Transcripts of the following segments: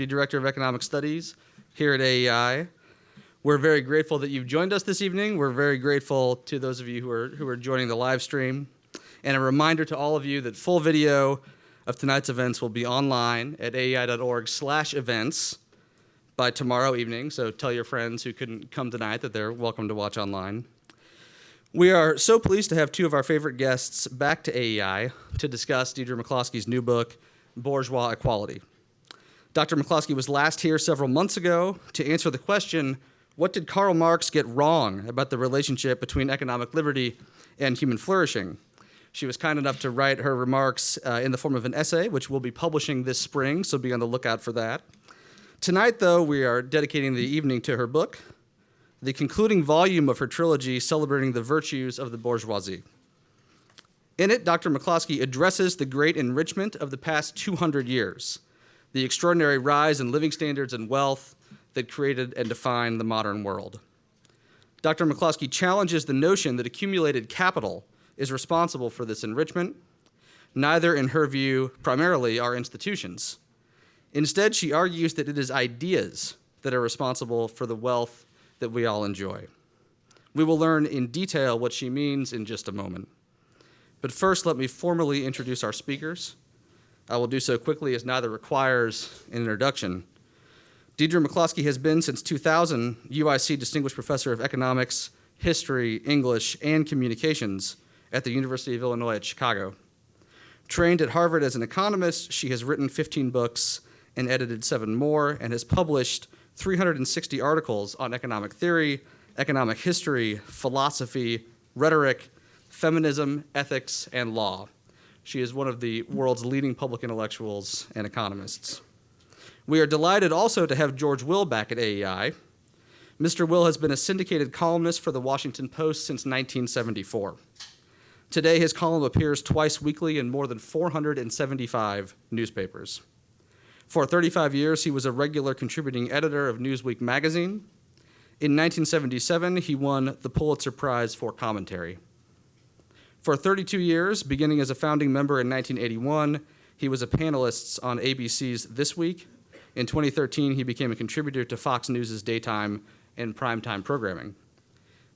Director of Economic Studies here at AEI. We're very grateful that you've joined us this evening. We're very grateful to those of you who are joining the live stream. And a reminder to all of you that full video of tonight's events will be online at aei.org/events by tomorrow evening. So tell your friends who couldn't come tonight that they're welcome to watch online. We are so pleased to have two of our favorite guests back to AEI to discuss Deirdre McCloskey's new book, Bourgeois Equality. Dr. McCloskey was last here several months ago to answer the question, what did Karl Marx get wrong about the relationship between economic liberty and human flourishing? She was kind enough to write her remarks in the form of an essay, which we'll be publishing this spring, so be on the lookout for that. Tonight, though, we are dedicating the evening to her book, the concluding volume of her trilogy celebrating the virtues of the bourgeoisie. In it, Dr. McCloskey addresses the great enrichment of the past 200 years, the extraordinary rise in living standards and wealth that created and defined the modern world. Dr. McCloskey challenges the notion that accumulated capital is responsible for this enrichment. Neither, in her view, primarily are institutions. Instead, she argues that it is ideas that are responsible for the wealth that we all enjoy. We will learn in detail what she means in just a moment. But first, let me formally introduce our speakers. I will do so quickly as neither requires an introduction. Deirdre McCloskey has been since 2000 UIC Distinguished Professor of Economics, History, English, and Communications at the University of Illinois at Chicago. Trained at Harvard as an economist, she has written 15 books and edited 7 more, and has published 360 articles on economic theory, economic history, philosophy, rhetoric, feminism, ethics, and law. She is one of the world's leading public intellectuals and economists. We are delighted also to have George Will back at AEI. Mr. Will has been a syndicated columnist for the Washington Post since 1974. Today, his column appears twice weekly in more than 475 newspapers. For 35 years, he was a regular contributing editor of Newsweek magazine. In 1977, he won the Pulitzer Prize for commentary. For 32 years, beginning as a founding member in 1981, he was a panelist on ABC's This Week. In 2013, he became a contributor to Fox News' daytime and primetime programming.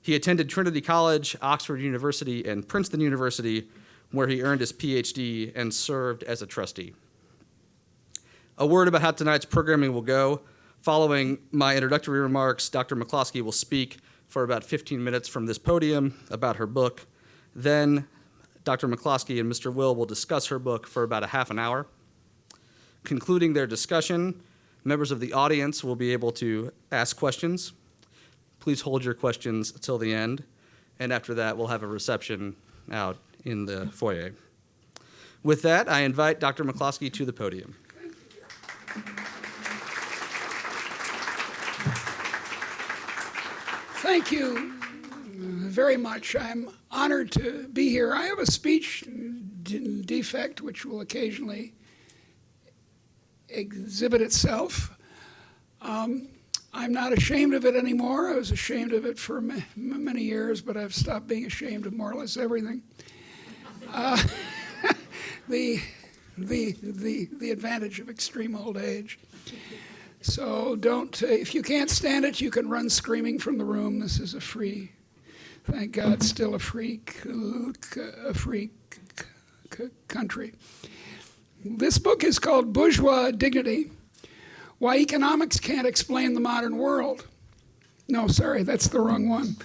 He attended Trinity College, Oxford University, and Princeton University, where he earned his PhD and served as a trustee. A word about how tonight's programming will go. Following my introductory remarks, Dr. McCloskey will speak for about 15 minutes from this podium about her book. Then Dr. McCloskey and Mr. Will discuss her book for about a half an hour. Concluding their discussion, members of the audience will be able to ask questions. Please hold your questions till the end, and after that, we'll have a reception out in the foyer. With that, I invite Dr. McCloskey to the podium. Thank you very much. I'm honored to be here. I have a speech defect which will occasionally exhibit itself. I'm not ashamed of it anymore. I was ashamed of it for many years, but I've stopped being ashamed of more or less everything. The advantage of extreme old age. So if you can't stand it, you can run screaming from the room. This is a free, thank God, still a free country. This book is called Bourgeois Dignity, Why Economics Can't Explain the Modern World. No, sorry, that's the wrong one.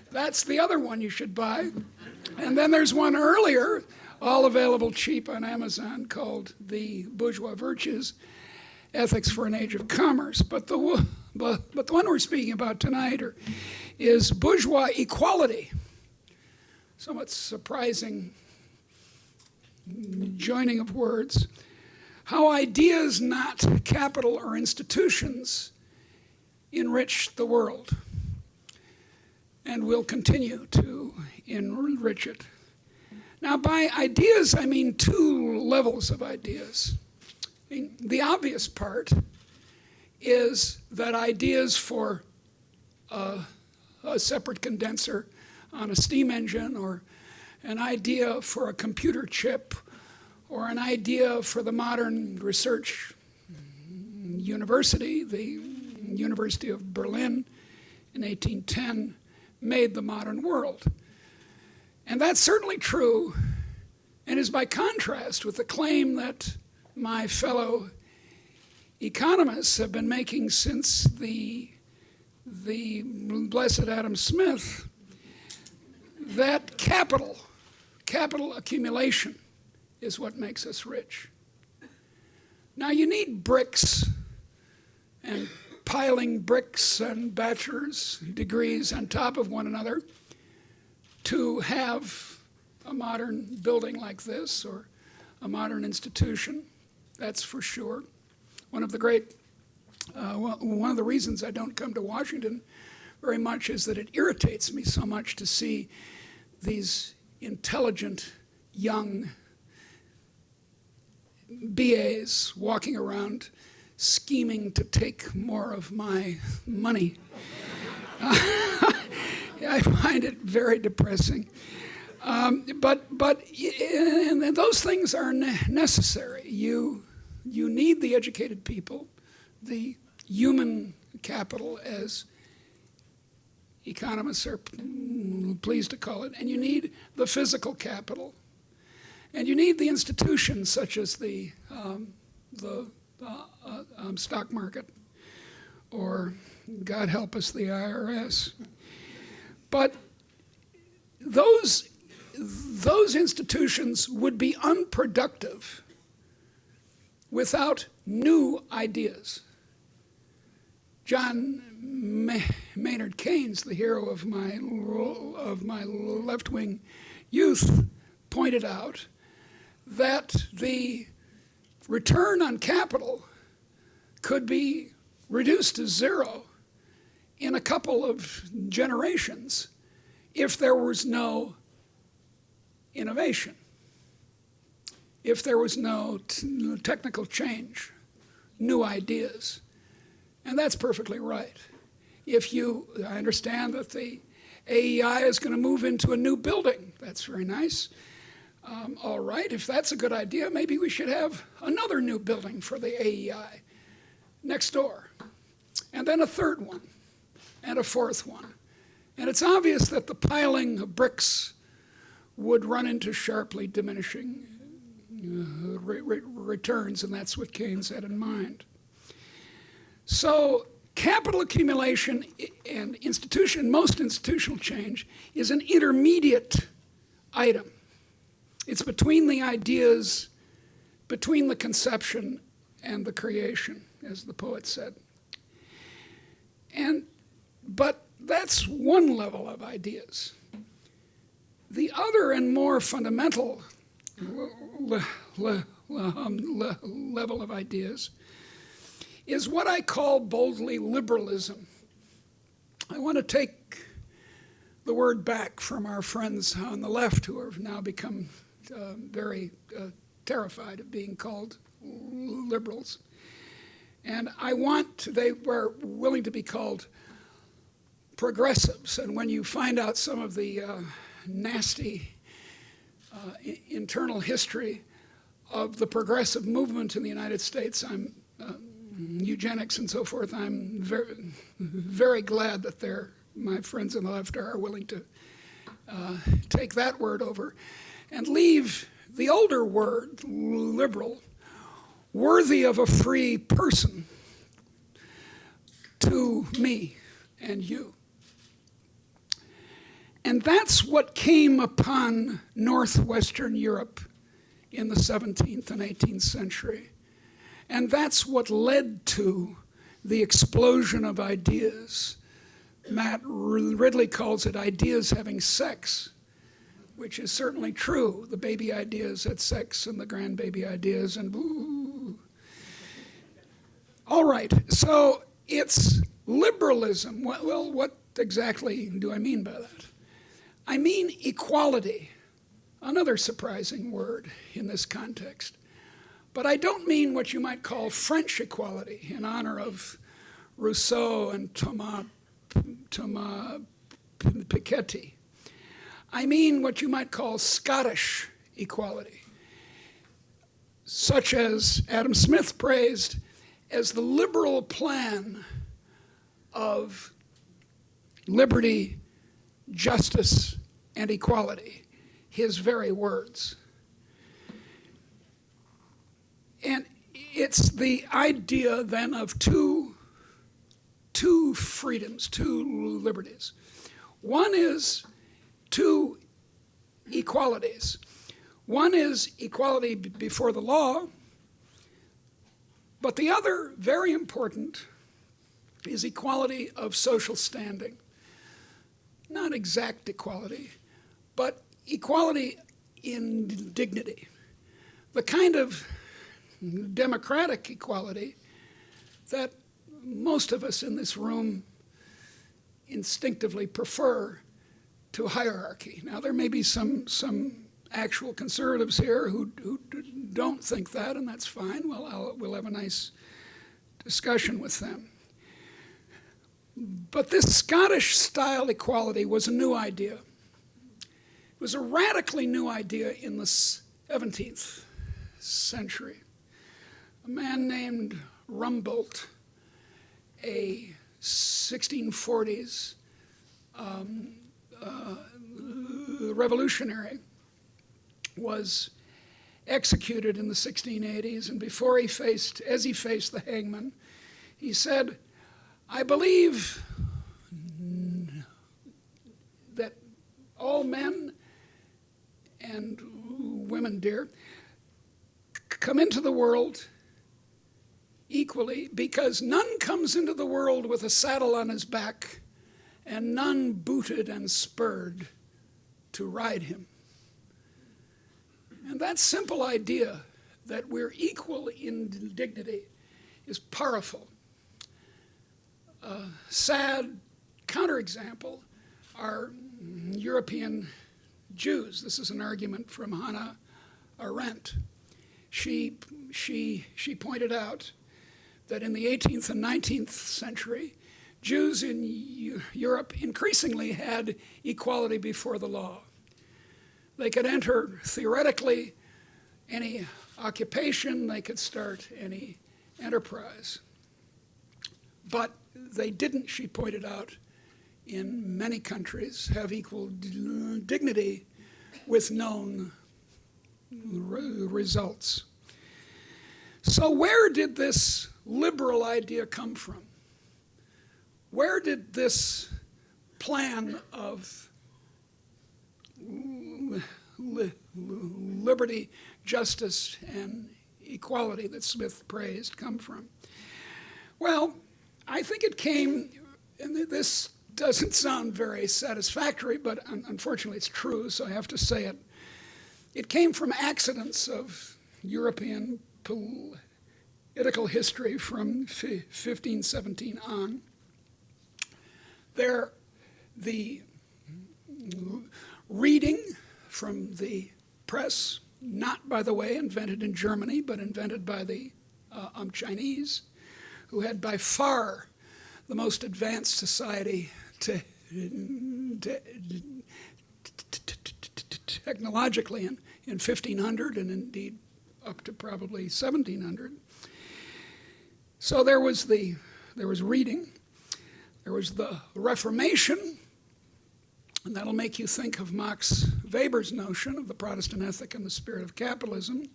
That's the other one you should buy. And then there's one earlier, all available cheap on Amazon, called The Bourgeois Virtues, Ethics for an Age of Commerce. But the one we're speaking about tonight is Bourgeois Equality. Somewhat surprising joining of words. How ideas, not capital or institutions, enrich the world and will continue to enrich it. Now, by ideas, I mean 2 levels of ideas. The obvious part is that ideas for a separate condenser on a steam engine, or an idea for a computer chip, or an idea for the modern research university, the University of Berlin in 1810, made the modern world. And that's certainly true, and is by contrast with the claim that my fellow economists have been making since the blessed Adam Smith, that capital accumulation is what makes us rich. Now you need bricks and piling bricks and bachelor's degrees on top of one another to have a modern building like this or a modern institution, that's for sure. One of the reasons I don't come to Washington very much is that it irritates me so much to see these intelligent young BAs walking around scheming to take more of my money. I find it very depressing. But and those things are necessary. You need the educated people, the human capital, as economists are pleased to call it, and you need the physical capital, and you need the institutions such as the stock market, or God help us, the IRS. But those institutions would be unproductive without new ideas. John Maynard Keynes, the hero of my left-wing youth, pointed out that the return on capital could be reduced to zero in a couple of generations if there was no innovation, if there was no technical change, new ideas. And that's perfectly right. I understand that the AEI is going to move into a new building. That's very nice. All right, if that's a good idea, maybe we should have another new building for the AEI next door, and then a third one, and a fourth one. And it's obvious that the piling of bricks would run into sharply diminishing returns, and that's what Keynes had in mind. So capital accumulation and most institutional change is an intermediate item. It's between the ideas, between the conception and the creation, as the poet said. But that's one level of ideas. The other and more fundamental level of ideas is what I call boldly liberalism. I want to take the word back from our friends on the left who have now become very terrified of being called liberals. And they were willing to be called progressives. And when you find out some of the nasty internal history of the progressive movement in the United States, eugenics and so forth, I'm very, very glad that my friends on the left are willing to take that word over and leave the older word, liberal, worthy of a free person, to me and you. And that's what came upon Northwestern Europe in the 17th and 18th century. And that's what led to the explosion of ideas. Matt Ridley calls it ideas having sex, which is certainly true. The baby ideas had sex and the grandbaby ideas and boo. All right, so it's liberalism. Well, what exactly do I mean by that? I mean equality, another surprising word in this context. But I don't mean what you might call French equality in honor of Rousseau and Thomas Piketty. I mean what you might call Scottish equality, such as Adam Smith praised as the liberal plan of liberty, justice, and equality, his very words. And it's the idea then of two freedoms, two liberties. One is two equalities. One is equality before the law, but the other, very important, is equality of social standing. Not exact equality, but equality in dignity. The kind of democratic equality that most of us in this room instinctively prefer to hierarchy. Now, there may be some actual conservatives here who don't think that, and that's fine. Well, we'll have a nice discussion with them. But this Scottish-style equality was a new idea. It was a radically new idea in the 17th century. A man named Rumboldt, a 1640s revolutionary, was executed in the 1680s, and as he faced the hangman, he said, "I believe that all men and women, dear, come into the world equally, because none comes into the world with a saddle on his back, and none booted and spurred to ride him." And that simple idea that we're equal in dignity is powerful. A sad counterexample are European Jews. This is an argument from Hannah Arendt. She pointed out that in the 18th and 19th century, Jews in Europe increasingly had equality before the law. They could enter, theoretically, any occupation, they could start any enterprise. But they didn't, she pointed out, in many countries, have equal dignity with known results. So where did this liberal idea come from? Where did this plan of liberty, justice, and equality that Smith praised come from? Well, I think it came, and this doesn't sound very satisfactory, but unfortunately it's true, so I have to say it. It came from accidents of European political history from 1517 on. The reading from the press, not, by the way, invented in Germany, but invented by the Chinese, who had by far the most advanced society technologically in 1500, and indeed up to probably 1700. So there was reading. There was the Reformation, and that'll make you think of Max Weber's notion of the Protestant ethic and the spirit of capitalism,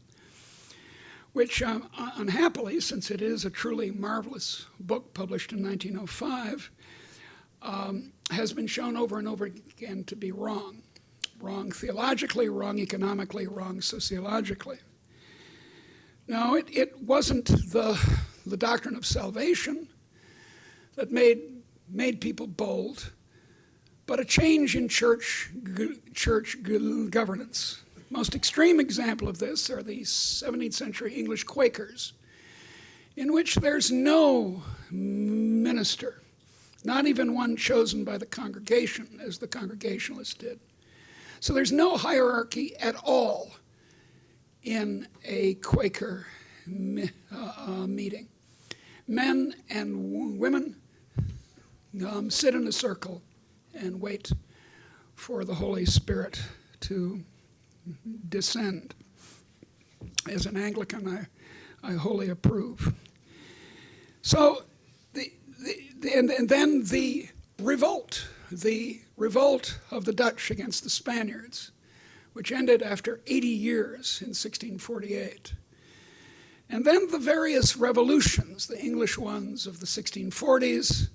which unhappily, since it is a truly marvelous book published in 1905, has been shown over and over again to be wrong. Wrong theologically, wrong economically, wrong sociologically. No, it wasn't the doctrine of salvation that made people bold, but a change in church governance. Most extreme example of this are the 17th century English Quakers, in which there's no minister, not even one chosen by the congregation, as the Congregationalists did. So there's no hierarchy at all in a Quaker meeting. Men and women sit in a circle and wait for the Holy Spirit to descend. As an Anglican, I wholly approve. So, and then the revolt of the Dutch against the Spaniards, which ended after 80 years in 1648. And then the various revolutions, the English ones of the 1640s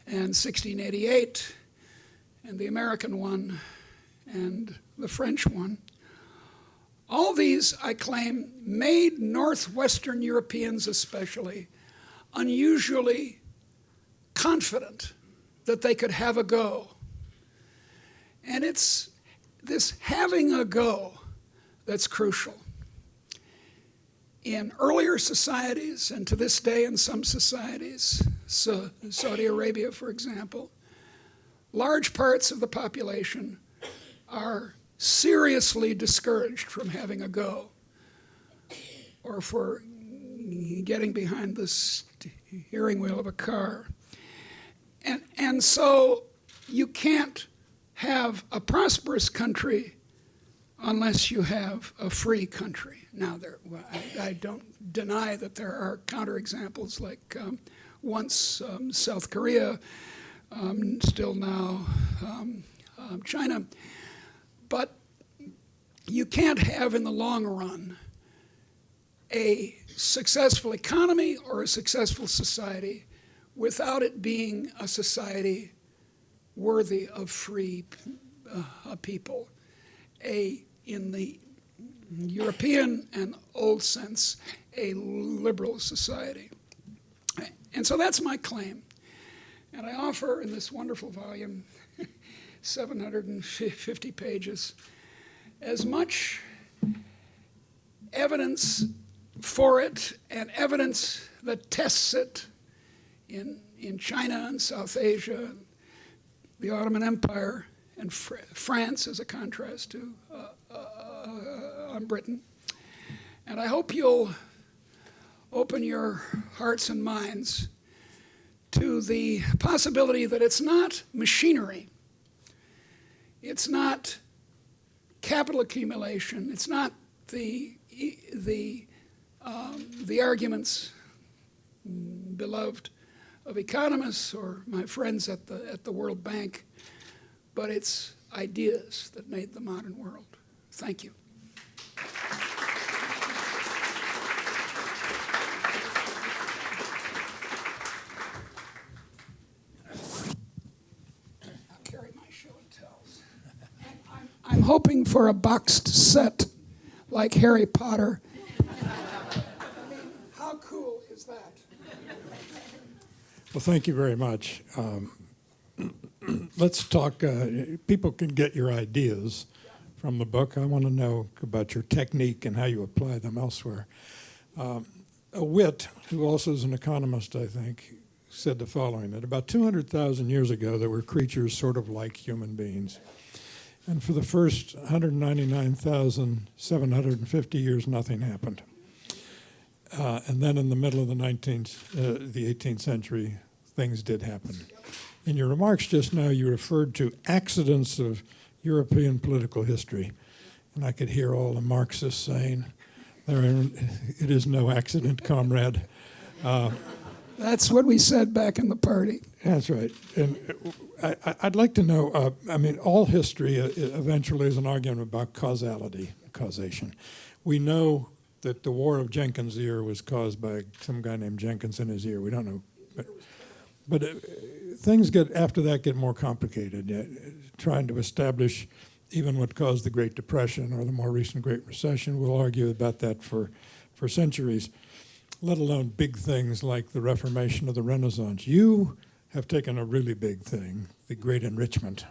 and 1688, and the American one and the French one. All these, I claim, made Northwestern Europeans especially unusually confident that they could have a go. And it's this having a go that's crucial. In earlier societies, and to this day in some societies, Saudi Arabia, for example, large parts of the population are seriously discouraged from having a go or for getting behind the steering wheel of a car. And so you can't have a prosperous country unless you have a free country. Now, I don't deny that there are counterexamples like once South Korea, still now China. But you can't have in the long run a successful economy or a successful society without it being a society worthy of free people. In the European and old sense, a liberal society. And so that's my claim. And I offer in this wonderful volume, 750 pages, as much evidence for it and evidence that tests it in China and South Asia, the Ottoman Empire, and France as a contrast to on Britain. And I hope you'll open your hearts and minds to the possibility that it's not machinery, it's not capital accumulation, it's not the arguments beloved of economists or my friends at the World Bank, but it's ideas that made the modern world. Thank you. I'll carry my show and tells. I'm hoping for a boxed set like Harry Potter. I mean, how cool is that? Well, thank you very much. Let's talk, people can get your ideas from the book. I want to know about your technique and how you apply them elsewhere. A wit, who also is an economist, I think, said the following, that about 200,000 years ago, there were creatures sort of like human beings. And for the first 199,750 years, nothing happened. And then in the middle of the 18th century, things did happen. In your remarks just now, you referred to accidents of European political history. And I could hear all the Marxists saying, it is no accident, comrade. That's what we said back in the party. That's right. And I'd like to know, all history eventually is an argument about causality, causation. We know that the War of Jenkins' ear was caused by some guy named Jenkins in his ear. We don't know. But things after that get more complicated. Trying to establish even what caused the Great Depression or the more recent Great Recession, we'll argue about that for centuries, let alone big things like the Reformation or the Renaissance. You have taken a really big thing, the Great Enrichment,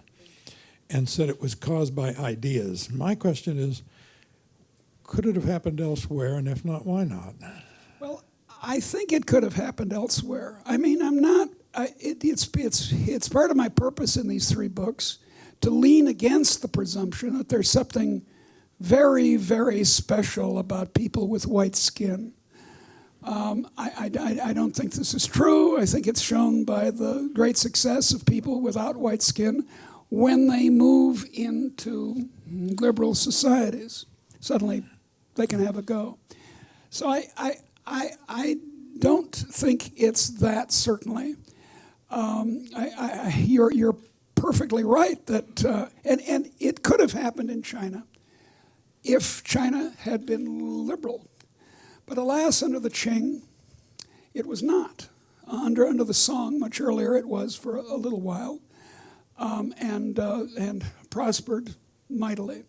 and said it was caused by ideas. My question is, could it have happened elsewhere, and if not, why not? Well, I think it could have happened elsewhere. I mean, it's part of my purpose in these three books to lean against the presumption that there's something very, very special about people with white skin. I don't think this is true. I think it's shown by the great success of people without white skin when they move into liberal societies. Suddenly, they can have a go. So I don't think it's that, certainly. You're perfectly right that, and it could have happened in China if China had been liberal. But alas, under the Qing, it was not. Under the Song, much earlier, it was for a little while, and prospered mightily.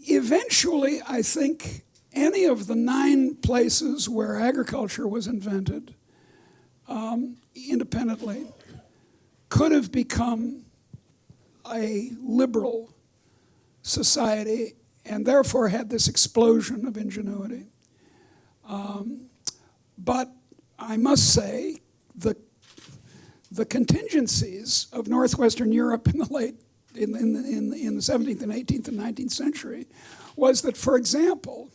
Eventually, I think any of the 9 places where agriculture was invented independently could have become a liberal society and therefore had this explosion of ingenuity. But I must say the contingencies of Northwestern Europe in the in the 17th and 18th and 19th century was that, for example,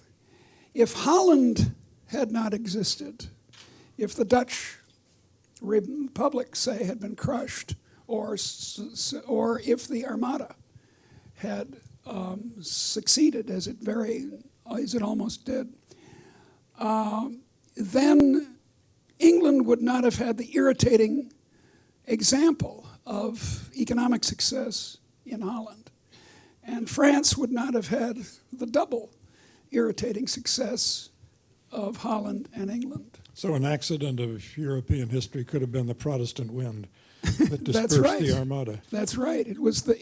if Holland had not existed, if the Dutch Republic, say, had been crushed, or if the Armada had succeeded, as it almost did, then England would not have had the irritating example of economic success in Holland. And France would not have had the double irritating success of Holland and England. So an accident of European history could have been the Protestant wind that dispersed That's right. the Armada. That's right. It was the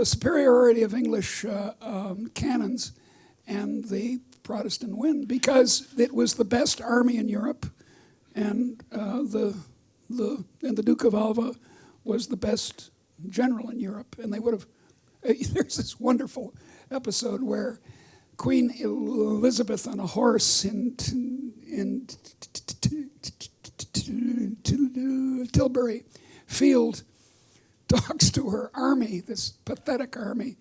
superiority of English cannons and the Protestant wind, because it was the best army in Europe, and the Duke of Alva was the best general in Europe, and they would have. There's this wonderful episode where Queen Elizabeth on a horse in Tilbury Field talks to her army, this pathetic army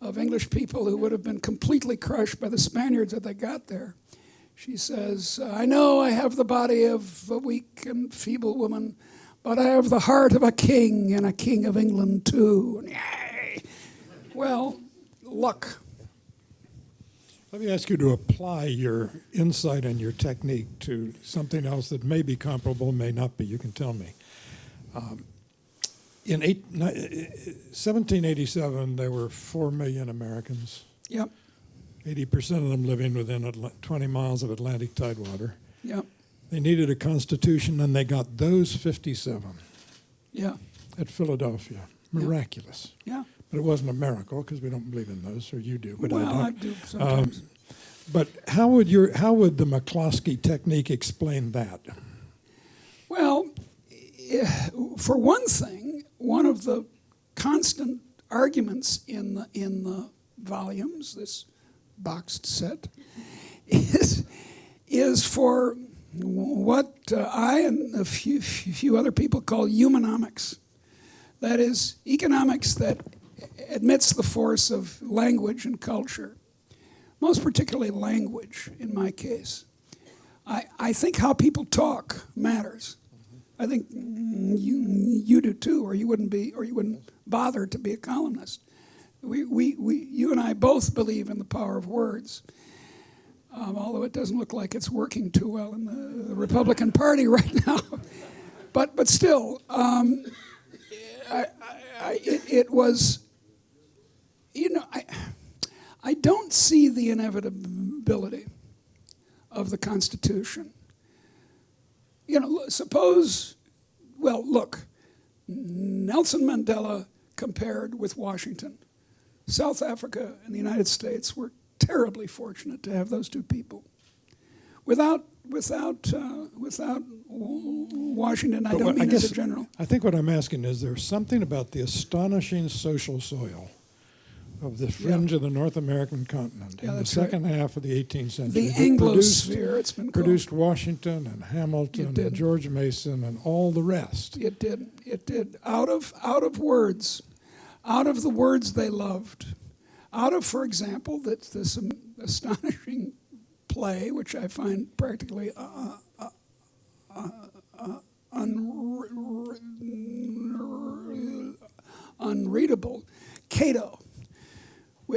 of English people who would have been completely crushed by the Spaniards if they got there. She says, "I know I have the body of a weak and feeble woman, but I have the heart of a king, and a king of England too." Yay! Well, luck. Let me ask you to apply your insight and your technique to something else that may be comparable, may not be. You can tell me. In 1787, there were 4 million Americans. Yep. 80% of them living within 20 miles of Atlantic tidewater. Yep. They needed a constitution, and they got those 57. Yeah. At Philadelphia. Miraculous. Yeah. But it wasn't a miracle, because we don't believe in those, or you do, but well, I don't. I do sometimes. But how would the McCloskey technique explain that? Well, for one thing, one of the constant arguments in the volumes, this boxed set, is for what I and a few other people call humanomics. That is, economics that admits the force of language and culture, most particularly language in my case. I think how people talk matters. I think you do too, or you wouldn't bother to be a columnist. You and I both believe in the power of words, although it doesn't look like it's working too well in the Republican Party right now. But still, it was, I don't see the inevitability of the Constitution. Suppose, look, Nelson Mandela compared with Washington. South Africa and the United States were terribly fortunate to have those two people. Without Washington, I don't mean as a general. I think what I'm asking is there's something about the astonishing social soil of the fringe of the North American continent in the second half of the 18th century. The Anglosphere, it's been called. Produced Washington and Hamilton and George Mason and all the rest. It did. Out of words, out of the words they loved, out of, for example, this astonishing play, which I find practically unreadable, Cato,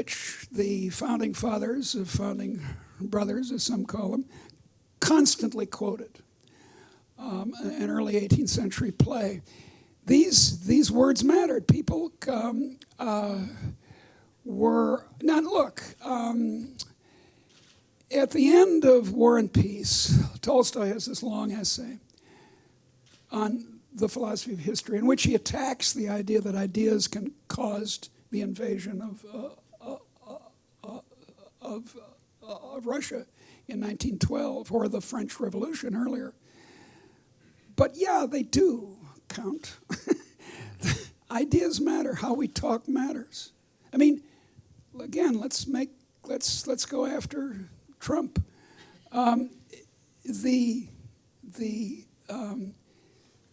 which the founding fathers, founding brothers, as some call them, constantly quoted. An early 18th century play. These words mattered. People were not. Look, at the end of War and Peace, Tolstoy has this long essay on the philosophy of history, in which he attacks the idea that ideas can cause the invasion of Russia in 1912, or the French Revolution earlier. But yeah, they do count. Ideas matter. How we talk matters. I mean, again, let's go after Trump. The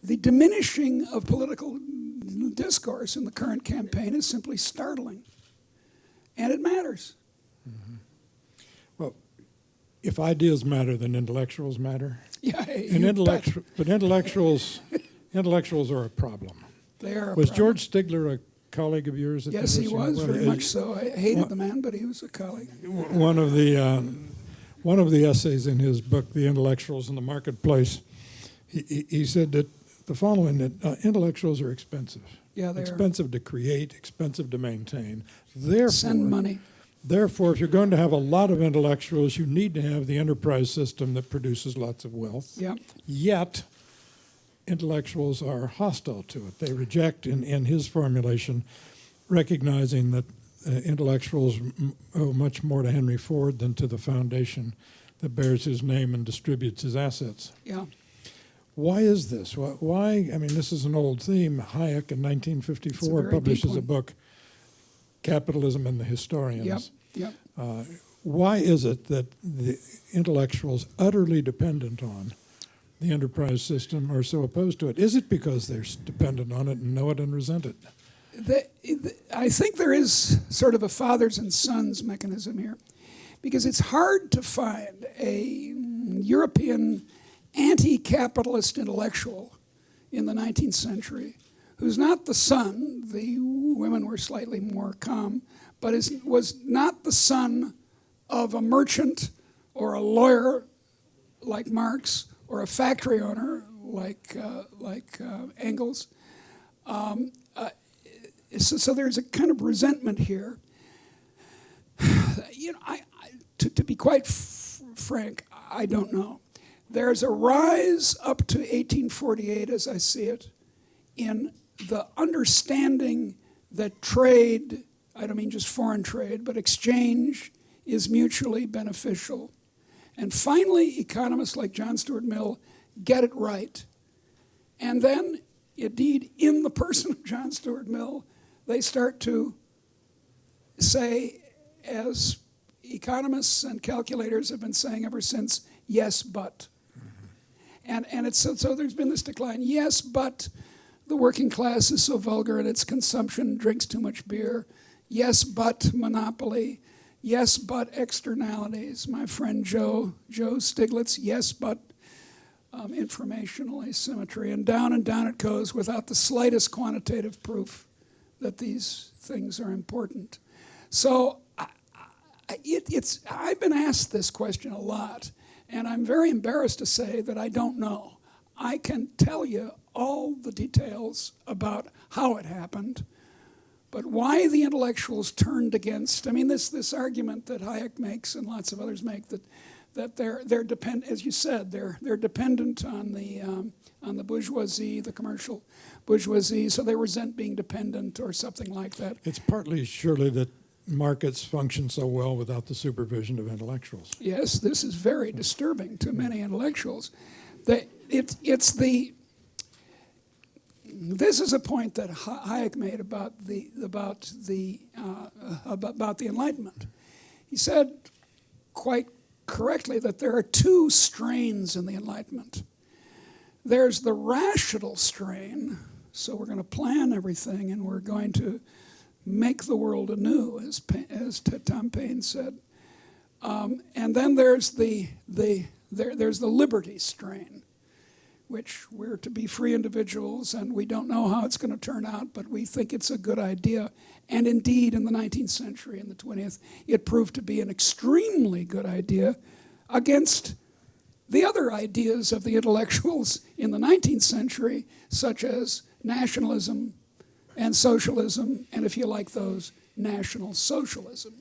diminishing of political discourse in the current campaign is simply startling, and it matters. Mm-hmm. Well, if ideas matter, then intellectuals matter. Yeah, But intellectuals are a problem. They are. Was George Stigler a colleague of yours? At Yes, the he University? was, very much so. I hated the man, but he was a colleague. One of the essays in his book, The Intellectuals in the Marketplace, he said that the following, that intellectuals are expensive. Yeah, they expensive to create, expensive to maintain. Therefore, send money. Therefore, if you're going to have a lot of intellectuals, you need to have the enterprise system that produces lots of wealth. Yeah. Yet, intellectuals are hostile to it. They reject, in his formulation, recognizing that intellectuals owe much more to Henry Ford than to the foundation that bears his name and distributes his assets. Yeah. Why is this? Why? I mean, this is an old theme. Hayek in 1954 publishes a book, Capitalism and the Historians. Yep. Why is it that the intellectuals utterly dependent on the enterprise system are so opposed to it? Is it because they're dependent on it and know it and resent it? I think there is sort of a fathers and sons mechanism here, because it's hard to find a European anti-capitalist intellectual in the 19th century who's not the son, the women were slightly more calm, but was not the son of a merchant or a lawyer like Marx or a factory owner like Engels. So there's a kind of resentment here. To be quite frank, I don't know. There's a rise up to 1848, as I see it, in the understanding that trade, I don't mean just foreign trade, but exchange is mutually beneficial. And finally, economists like John Stuart Mill get it right. And then, indeed, in the person of John Stuart Mill, they start to say, as economists and calculators have been saying ever since, yes, but. And it's so there's been this decline. Yes, but the working class is so vulgar in its consumption, drinks too much beer. Yes, but monopoly. Yes, but externalities. My friend Joe Stiglitz, yes, but informational asymmetry. And down it goes without the slightest quantitative proof that these things are important. So I've been asked this question a lot. And I'm very embarrassed to say that I don't know. I can tell you all the details about how it happened, but why the intellectuals turned against. I mean, this argument that Hayek makes and lots of others make that they're dependent, as you said, they're dependent on the bourgeoisie, the commercial bourgeoisie, so they resent being dependent or something like that. It's partly surely that markets function so well without the supervision of intellectuals. Yes, this is very disturbing to many intellectuals. This is a point that Hayek made about the Enlightenment. He said quite correctly that there are two strains in the Enlightenment. There's the rational strain, so we're going to plan everything and we're going to make the world anew, as Tom Paine said. And then there's the liberty strain, which we're to be free individuals, and we don't know how it's going to turn out, but we think it's a good idea. And indeed, in the 19th century and the 20th, it proved to be an extremely good idea against the other ideas of the intellectuals in the 19th century, such as nationalism and socialism, and if you like those, National Socialism.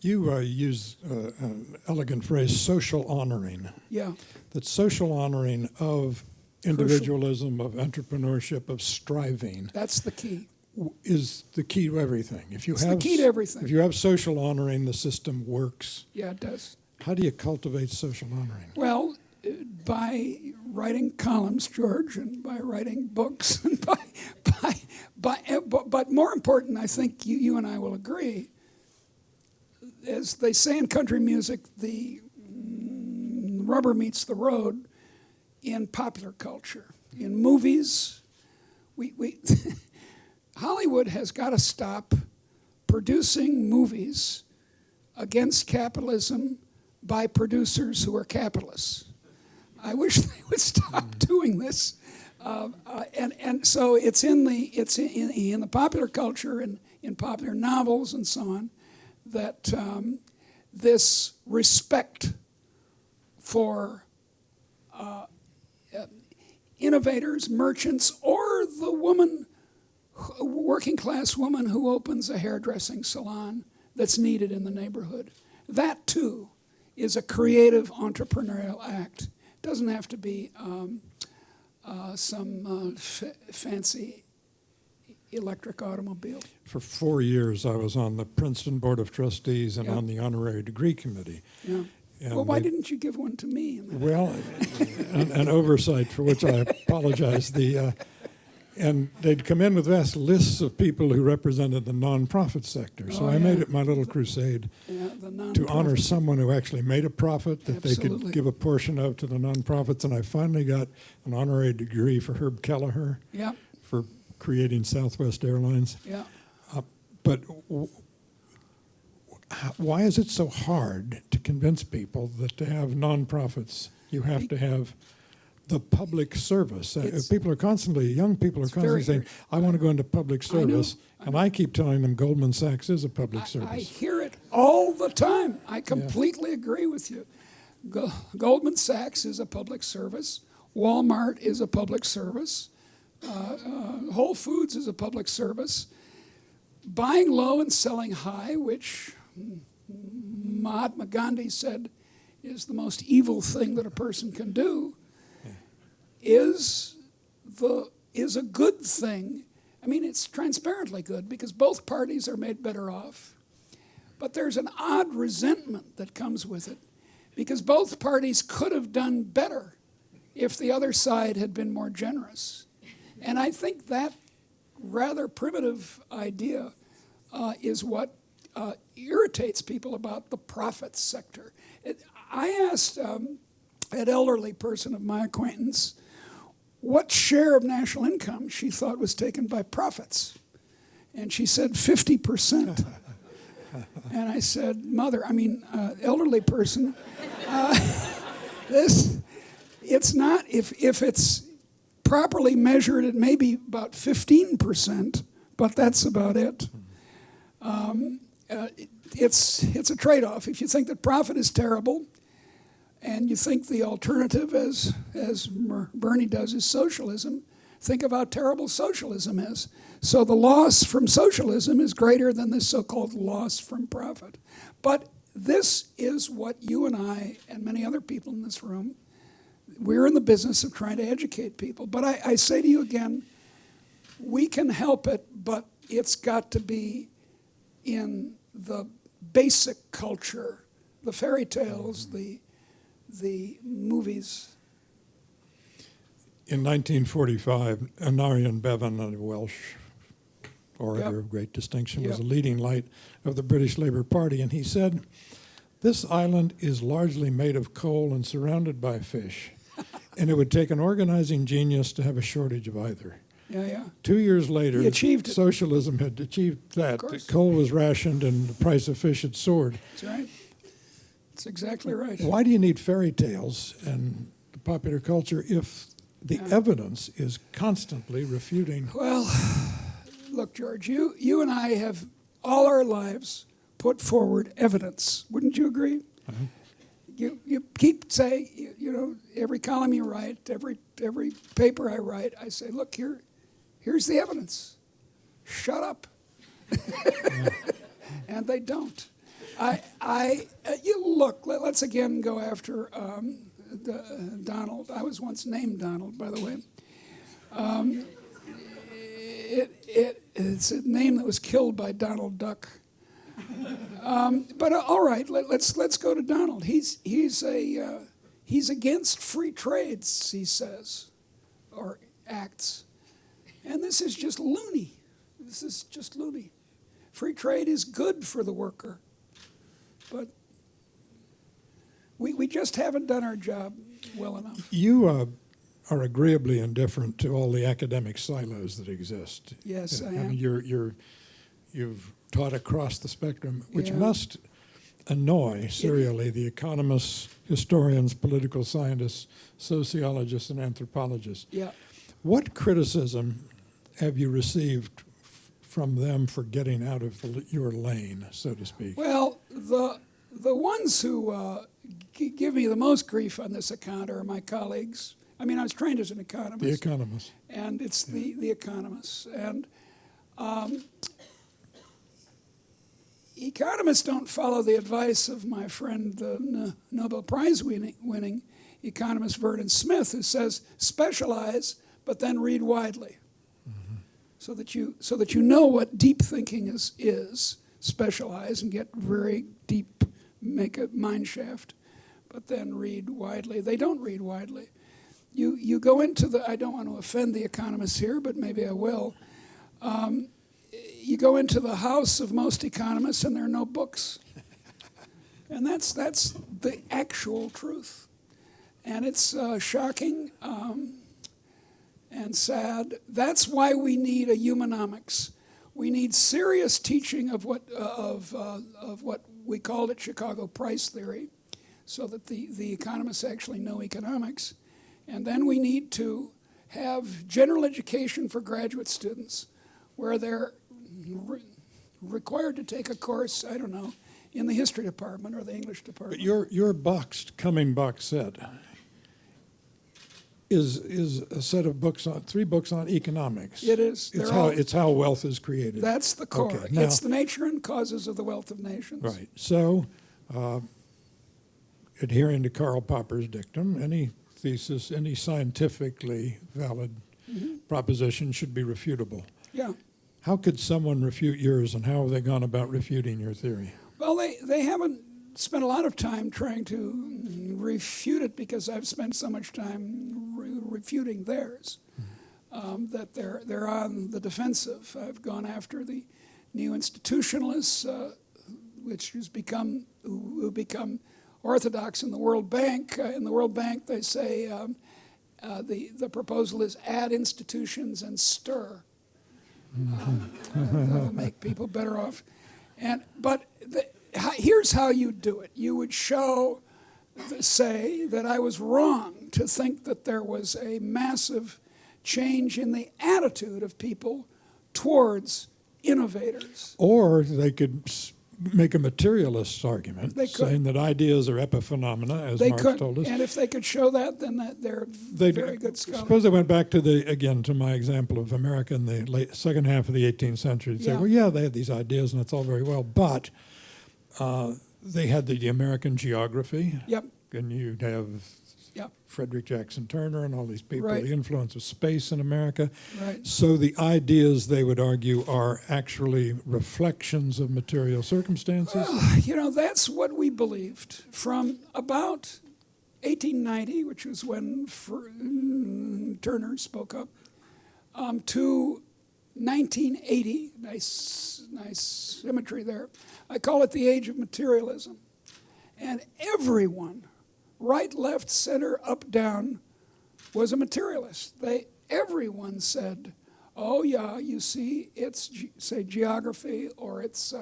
You use an elegant phrase, social honoring. Yeah. That social honoring of individualism, of entrepreneurship, of striving That's the key. is the key to everything. If you It's have the key to everything. If you have social honoring, the system works. Yeah, it does. How do you cultivate social honoring? Well, by writing columns, George, and by writing books, and but more important, I think you and I will agree, as they say in country music, the rubber meets the road in popular culture. In movies, we Hollywood has got to stop producing movies against capitalism by producers who are capitalists. I wish they would stop doing this, and so it's in the popular culture and in popular novels and so on that this respect for innovators, merchants, or the woman, working class woman who opens a hairdressing salon that's needed in the neighborhood. That too is a creative entrepreneurial act. It doesn't have to be some fancy electric automobile. For 4 years, I was on the Princeton Board of Trustees and Yeah. on the Honorary Degree Committee. Yeah. And Well, why didn't you give one to me? Well, an oversight for which I apologize. And they'd come in with vast lists of people who represented the nonprofit sector. So I made it my little crusade to honor someone who actually made a profit that they could give a portion of to the nonprofits. And I finally got an honorary degree for Herb Kelleher for creating Southwest Airlines. Yeah. But why is it so hard to convince people that to have nonprofits, you have to have the public service? Young people are constantly saying, I want to go into public service. And I keep telling them Goldman Sachs is a public service. I hear it all the time. I completely agree with you. Goldman Sachs is a public service. Walmart is a public service. Whole Foods is a public service. Buying low and selling high, which Mahatma Gandhi said is the most evil thing that a person can do, is a good thing. I mean, it's transparently good because both parties are made better off. But there's an odd resentment that comes with it because both parties could have done better if the other side had been more generous. And I think that rather primitive idea is what irritates people about the profits sector. I asked an elderly person of my acquaintance what share of national income she thought was taken by profits. And she said 50%. And I said, elderly person, it's not, if it's properly measured, it may be about 15%, but that's about it. It's a trade-off. If you think that profit is terrible, and you think the alternative, as Bernie does, is socialism, think of how terrible socialism is. So the loss from socialism is greater than this so-called loss from profit. But this is what you and I and many other people in this room, we're in the business of trying to educate people. But I say to you again, we can help it, but it's got to be in the basic culture, the fairy tales, the movies. In 1945, Anarian Bevan, a Welsh orator of great distinction, was a leading light of the British Labour Party, and he said, "This island is largely made of coal and surrounded by fish, and it would take an organizing genius to have a shortage of either." 2 years later, He achieved it. Socialism had achieved that. Coal was rationed and the price of fish had soared. That's right. That's exactly right. Why do you need fairy tales and the popular culture if the evidence is constantly refuting? Well, look, George, you and I have all our lives put forward evidence. Wouldn't you agree? Uh-huh. You keep saying, every column you write, every paper I write, I say, look, here's the evidence. Shut up. And they don't. Look, let's again go after Donald. I was once named Donald, by the way. It's a name that was killed by Donald Duck. But all right, let's go to Donald. He's against free trades, he says, or acts, and this is just loony. This is just loony. Free trade is good for the worker, but we just haven't done our job well enough. You are agreeably indifferent to all the academic silos that exist. Yes, I I am. mean, you've taught across the spectrum, which Yeah. must annoy serially the economists, historians, political scientists, sociologists, and anthropologists. Yeah. What criticism have you received from them for getting out of your lane, so to speak? Well, the ones who give me the most grief on this account are my colleagues. I mean, I was trained as an economist. The economists. And it's the economists. And economists don't follow the advice of my friend, the Nobel Prize winning economist Vernon Smith, who says specialize, but then read widely, so that you know what deep thinking is. Specialize and get very deep, make a mine shaft, but then read widely. They don't read widely. You go into I don't want to offend the economists here, but maybe I will. You go into the house of most economists and there are no books. And that's the actual truth. And it's shocking and sad. That's why we need a humanomics. We need serious teaching of what we called at Chicago price theory, so that the economists actually know economics. And then we need to have general education for graduate students, where they're required to take a course, I don't know, in the history department or the English department. But your coming box set is a set of books on 3 books on economics. It is. It's how wealth is created. That's the core. Okay, now, it's the nature and causes of the wealth of nations. Right. So, adhering to Karl Popper's dictum, any thesis, any scientifically valid proposition should be refutable. Yeah. How could someone refute yours, and how have they gone about refuting your theory? Well, they haven't spent a lot of time trying to refute it, because I've spent so much time refuting theirs, that they're on the defensive. I've gone after the neo-institutionalists, who become orthodox in the World Bank. In the World Bank, they say the proposal is add institutions and stir. That'll make people better off. But here's how you do it. You would say that I was wrong to think that there was a massive change in the attitude of people towards innovators. Or they could make a materialist argument, saying that ideas are epiphenomena, as Marx told us. And if they could show that, then they're very good scholars. Suppose they went back to to my example of America in the second half of the 18th century. They'd say, well, yeah, they had these ideas, and it's all very well, but they had the American geography. Yep. And you'd have Frederick Jackson Turner and all these people, the influence of space in America. Right. So the ideas, they would argue, are actually reflections of material circumstances. Well, that's what we believed from about 1890, which was when Turner spoke up, to 1980. Nice symmetry there. I call it the Age of Materialism. And everyone, right, left, center, up, down, was a materialist. Everyone said, oh yeah, you see, it's, say, geography, or it's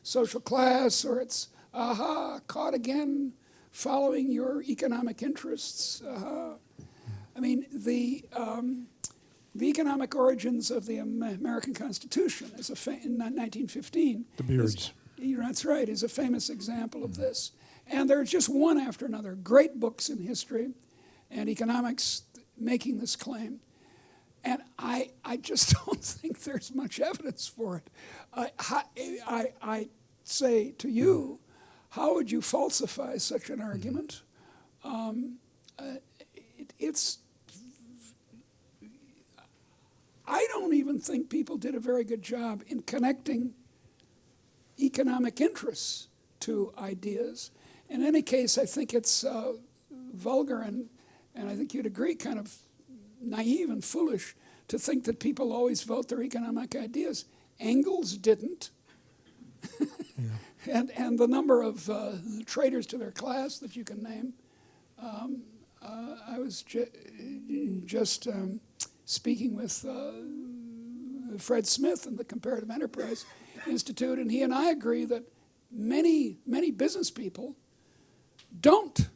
social class, or it's, caught again, following your economic interests. mean, the economic origins of the American Constitution is in 1915. The Beards. That's right, is a famous example of this. And there's just one after another, great books in history and economics making this claim. And I just don't think there's much evidence for it. I say to you, how would you falsify such an argument? I don't even think people did a very good job in connecting economic interests to ideas. In any case, I think it's vulgar and I think you'd agree, kind of naive and foolish to think that people always vote their economic ideas. Engels didn't. And the number of traitors to their class that you can name. I was just speaking with Fred Smith in the Comparative Enterprise Institute, and he and I agree that many business people don't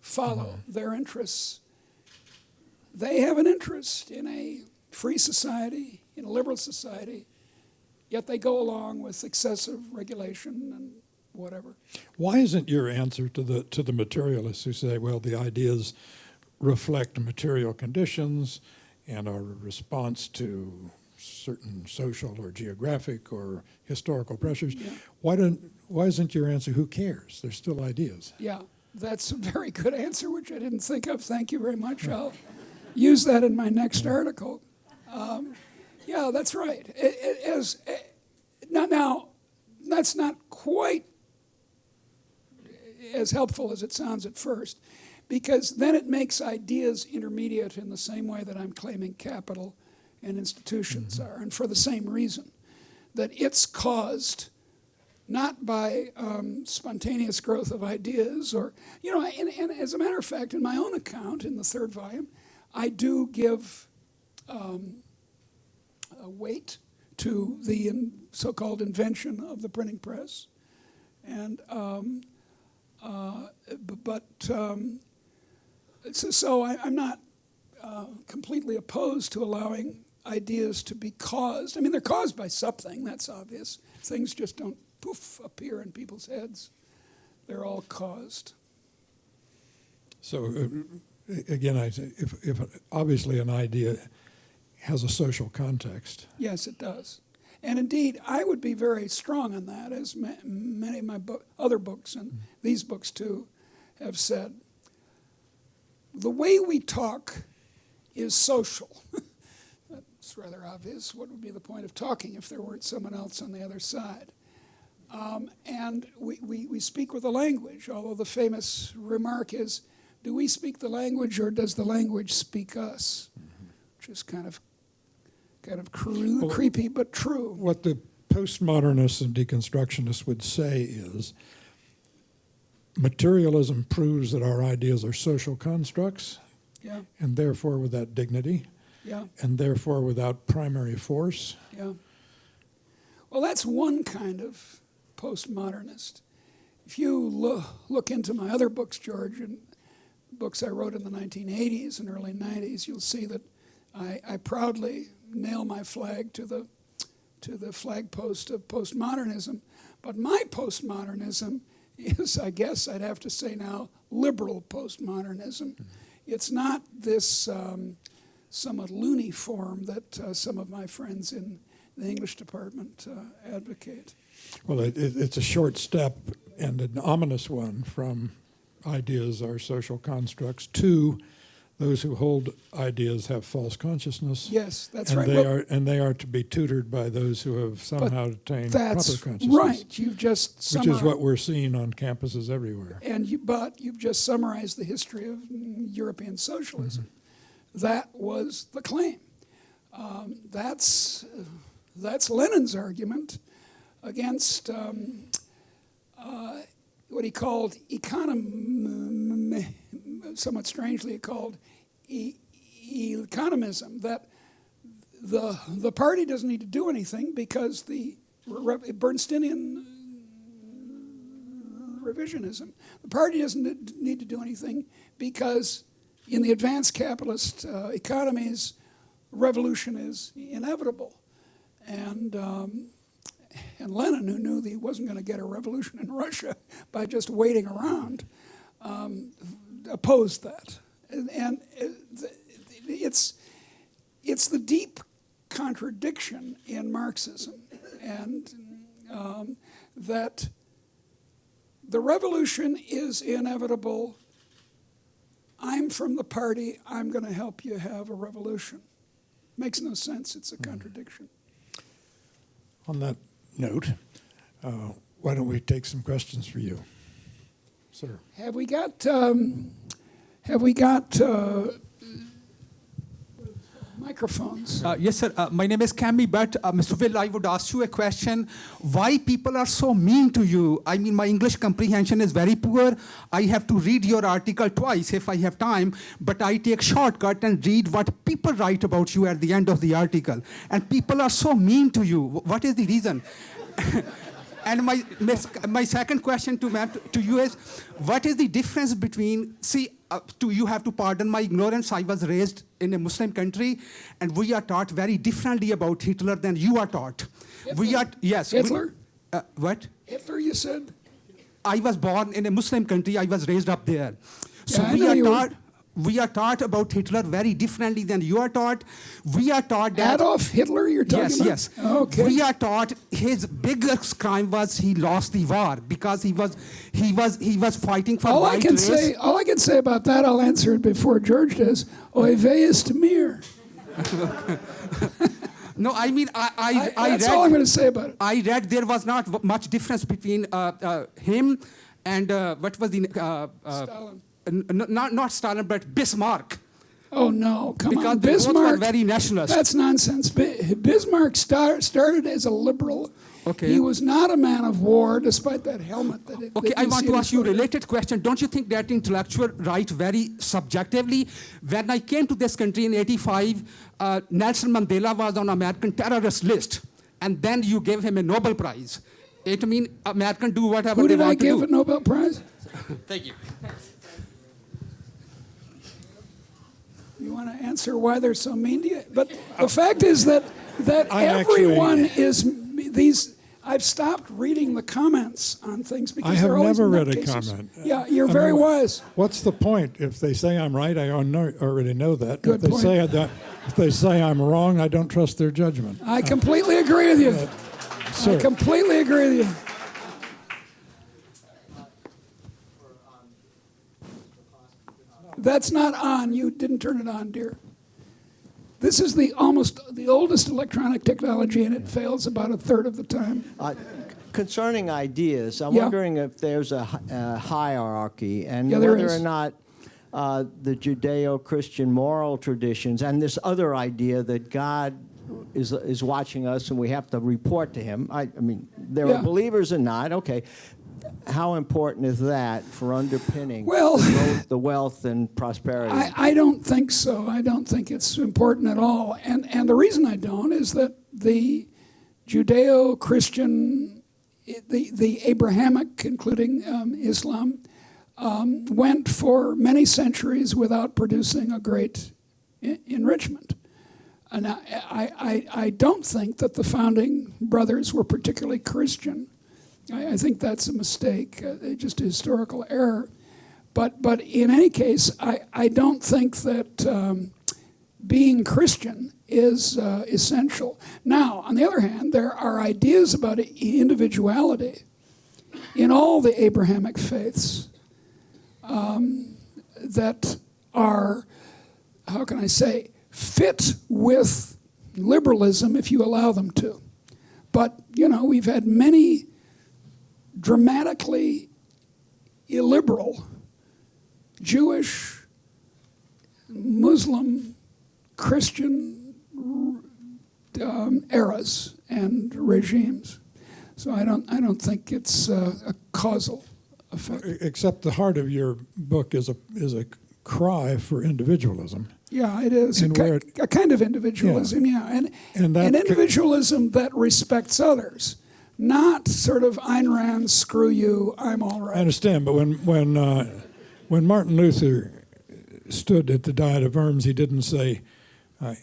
follow their interests. They have an interest in a free society, in a liberal society, yet they go along with excessive regulation and whatever. Why isn't your answer to the materialists who say, well, the ideas reflect material conditions and are a response to certain social or geographic or historical pressures? Yeah. Why isn't your answer, who cares? They're still ideas. Yeah, that's a very good answer, which I didn't think of. Thank you very much. I'll use that in my next article. Yeah, that's right. Now, that's not quite as helpful as it sounds at first, because then it makes ideas intermediate in the same way that I'm claiming capital and institutions are, and for the same reason, that it's caused not by spontaneous growth of ideas or, and as a matter of fact, in my own account in the third volume, I do give a weight to the so-called invention of the printing press, and so I'm not completely opposed to allowing ideas to be caused. I mean, they're caused by something, that's obvious. Things just don't poof appear in people's heads. They're all caused. So again, if obviously an idea has a social context. Yes, it does. And indeed, I would be very strong on that, as many of my other books, and these books too, have said. The way we talk is social. That's rather obvious. What would be the point of talking if there weren't someone else on the other side? And we speak with a language, although the famous remark is, do we speak the language or does the language speak us? Which is kind of creepy, but true. What the postmodernists and deconstructionists would say is materialism proves that our ideas are social constructs, Yeah, and therefore without dignity, yeah, and therefore without primary force. yeah. Well, that's one kind of postmodernist. If you look into my other books, George, and books I wrote in the 1980s and early 90s, you'll see that I proudly nail my flag to the flag post of postmodernism. But my postmodernism is, I guess I'd have to say now, liberal postmodernism. It's not this somewhat loony form that some of my friends in the English department advocate. Well, it's a short step and an ominous one from ideas are social constructs to those who hold ideas have false consciousness. Yes, that's and right. They are to be tutored by those who have somehow attained proper That's consciousness. right. You've just summarized. Which is what we're seeing on campuses everywhere. But you've just summarized the history of European socialism. That was the claim. That's Lenin's argument against what he called somewhat strangely called economism, that the party doesn't need to do anything because the Bernsteinian revisionism, the party doesn't need to do anything because in the advanced capitalist economies, revolution is inevitable. And Lenin, who knew that he wasn't going to get a revolution in Russia by just waiting around, opposed that. And it's the deep contradiction in Marxism, and that the revolution is inevitable. I'm from the party, I'm going to help you have a revolution. Makes no sense, it's a contradiction. On that note, why don't we take some questions for you, sir? Have we got microphones? Yes, sir. My name is Cammy, but Mr. Will, I would ask you a question. Why people are so mean to you? I mean, my English comprehension is very poor. I have to read your article twice if I have time, but I take shortcut and read what people write about you at the end of the article. And people are so mean to you. What is the reason? And my second question to you is, what is the difference between, you have to pardon my ignorance, I was raised in a Muslim country, and we are taught very differently about Hitler than you are taught. Hitler? Hitler? What? Hitler, you said? I was born in a Muslim country, I was raised up there. So Yeah, we are taught about Hitler very differently than you are taught. We are taught that Adolf Hitler, you're talking about? Yes. Okay. We are taught his biggest crime was he lost the war because he was fighting for white race. All I can say about that, I'll answer it before George does. Oy vey is to mir. No, I mean I That's read. all I'm going to say about it. I read there was not much difference between him and what was the Stalin. not Stalin but Bismarck. Oh no! Come Because on, they both were Bismarck. very nationalist. That's nonsense. Bismarck started as a liberal. Okay. He was not a man of war, despite that helmet. Okay, I want to ask you a related question. Don't you think that intellectual write very subjectively? When I came to this country in '85, Nelson Mandela was on American terrorist list, and then you gave him a Nobel Prize. It means American do whatever Who they did I want to do. give a Nobel Prize? Thank you. You want to answer why they're so mean to you? But the fact is that I everyone actually- is these. I've stopped reading the comments on things because I have they're always never read a nutcases. comment. Yeah, you're I very mean, wise. What's the point? If they say I'm right, I already know that. Good point. If they say I'm wrong, I don't trust their judgment. I completely agree with you. Sir. I completely agree with you. That's not on. You didn't turn it on, dear. This is the oldest electronic technology, and it fails about a third of the time. Concerning ideas, I'm Yeah. wondering if there's a hierarchy and Yeah, there whether is. or not the Judeo-Christian moral traditions and this other idea that God is watching us and we have to report to him. I mean, there Yeah. are believers and not. Okay. How important is that for underpinning Well- both the wealth and prosperity? I don't think so. I don't think it's important at all. And the reason I don't is that the Judeo-Christian, the Abrahamic, including Islam, went for many centuries without producing a great enrichment. And I don't think that the founding brothers were particularly Christian. I think that's a mistake, just a historical error. But in any case, I don't think that being Christian is essential. Now, on the other hand, there are ideas about individuality in all the Abrahamic faiths that are, how can I say, fit with liberalism if you allow them to. But, we've had many dramatically illiberal Jewish, Muslim, Christian eras and regimes. So I don't think it's a causal effect. Except the heart of your book is a cry for individualism. Yeah, it is And where a kind of individualism. Yeah, And that an individualism that respects others, not sort of Ayn Rand, screw you, I'm all I right. understand, but when Martin Luther stood at the Diet of Worms, he didn't say,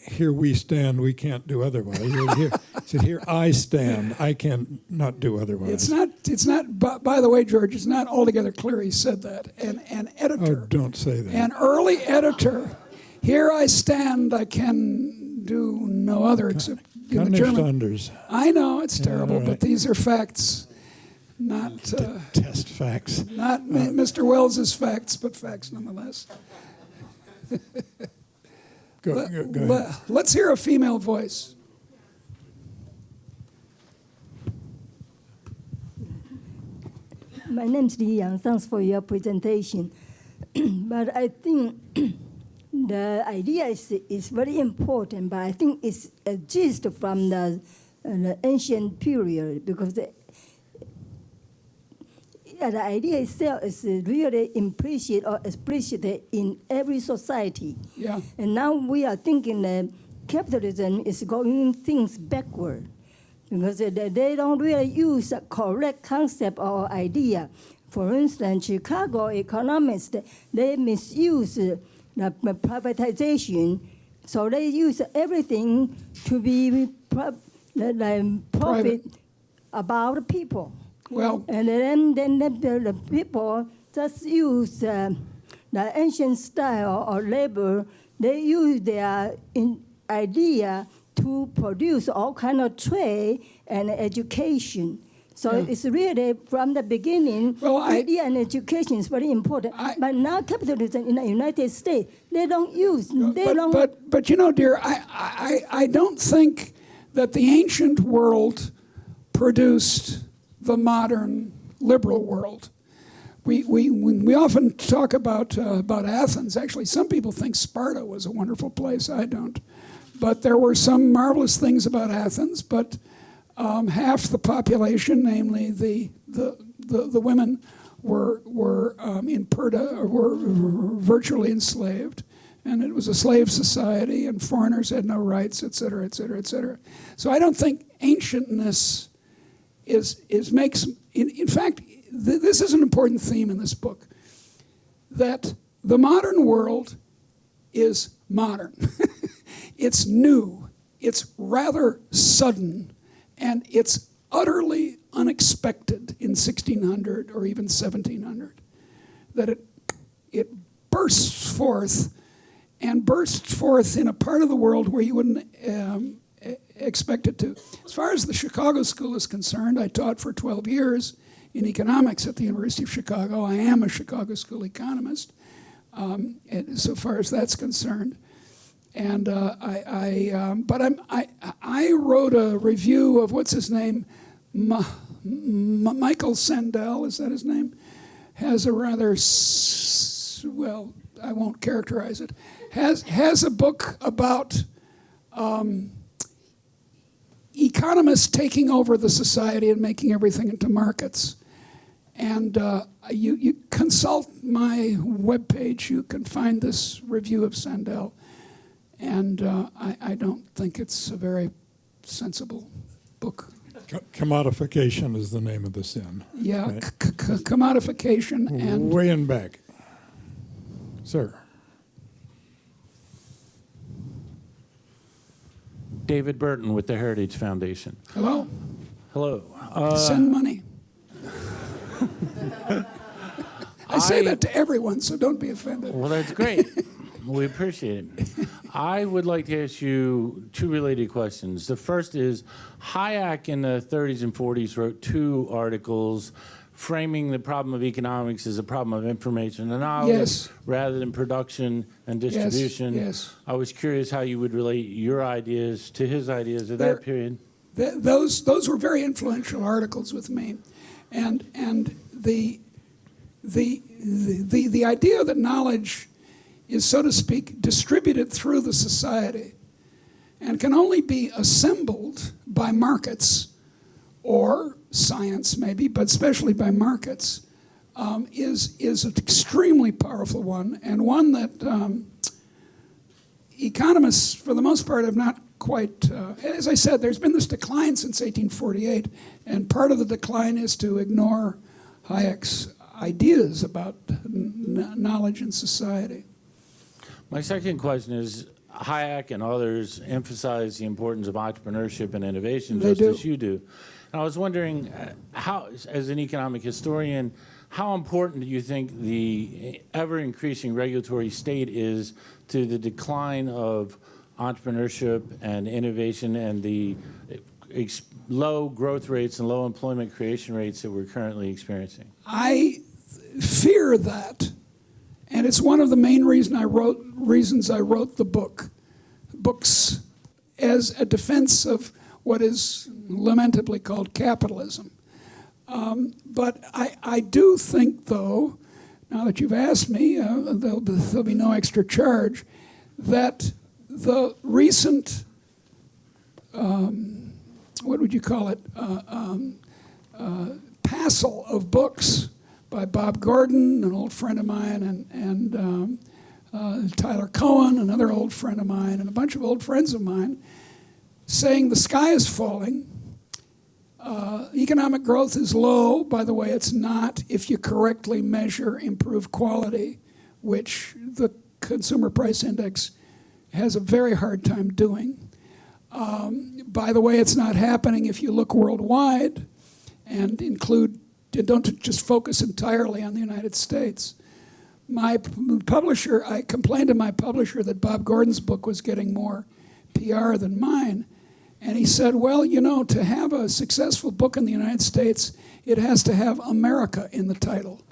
here we stand, we can't do otherwise. He said, here I stand, I can not do otherwise. It's not, by the way, George, it's not altogether clear he said that. An editor. Oh, don't say that. An early editor, here I stand, I can do no other except in the German. Anders. I know, it's terrible, right. but these are facts, not Test facts. not Mr. Wells's facts, but facts nonetheless. Go ahead. Let's hear a female voice. My name is Li Yang. Thanks for your presentation. But I think the idea is very important, but I think it's a gist from the ancient period, because the idea itself is really implicit or explicit in every society. Yeah. And now we are thinking that capitalism is going things backward, because they don't really use a correct concept or idea. For instance, Chicago economists, they misuse the privatization, so they use everything to be profit about people. Well, And then the people just use the ancient style or labor. They use their idea to produce all kind of trade and education. So it's really, from the beginning, idea and education is very important. But now capitalism in the United States, they don't use, But you know, dear, I don't think that the ancient world produced the modern liberal world. We often talk about Athens. Actually, some people think Sparta was a wonderful place. I don't. But there were some marvelous things about Athens. But half the population, namely the women, were in Purda, or were virtually enslaved, and it was a slave society, and foreigners had no rights, et cetera, et cetera, et cetera. So I don't think ancientness makes. In fact, this is an important theme in this book, that the modern world is modern. It's new. It's rather sudden. And it's utterly unexpected in 1600 or even 1700 that it bursts forth, and bursts forth in a part of the world where you wouldn't expect it to. As far as the Chicago School is concerned, I taught for 12 years in economics at the University of Chicago. I am a Chicago School economist, so far as that's concerned. And I wrote a review of, what's his name, Michael Sandel, is that his name? Has a rather, well, I won't characterize it. Has a book about economists taking over the society and making everything into markets. And you consult my webpage, you can find this review of Sandel. And I don't think it's a very sensible book. Commodification is the name of the sin. Yeah, right? Commodification and... Way in back. Sir. David Burton with the Heritage Foundation. Hello? Hello. Send money. I say that to everyone, so don't be offended. Well, that's great. We appreciate it. I would like to ask you two related questions. The first is, Hayek in the 30s and 40s wrote two articles framing the problem of economics as a problem of information and knowledge rather than production and distribution. Yes. I was curious how you would relate your ideas to his ideas at that period. Those were very influential articles with me. And the idea that knowledge is, so to speak, distributed through the society and can only be assembled by markets or science maybe, but especially by markets, is an extremely powerful one, and one that economists, for the most part, have not quite, as I said, there's been this decline since 1848, and part of the decline is to ignore Hayek's ideas about knowledge in society. My second question is, Hayek and others emphasize the importance of entrepreneurship and innovation, They just do. as you do. And I was wondering, how, as an economic historian, how important do you think the ever-increasing regulatory state is to the decline of entrepreneurship and innovation and the low growth rates and low employment creation rates that we're currently experiencing? I fear that, and it's one of the main reasons I wrote the books as a defense of what is lamentably called capitalism. But I do think, though, now that you've asked me, there'll be no extra charge, that the recent, what would you call it, passel of books by Bob Gordon, an old friend of mine, and Tyler Cohen, another old friend of mine, and a bunch of old friends of mine, saying the sky is falling. Economic growth is low. By the way, it's not if you correctly measure improved quality, which the Consumer Price Index has a very hard time doing. By the way, it's not happening if you look worldwide and don't just focus entirely on the United States. My publisher, I complained to my publisher that Bob Gordon's book was getting more PR than mine. And he said, well, you know, to have a successful book in the United States, it has to have America in the title.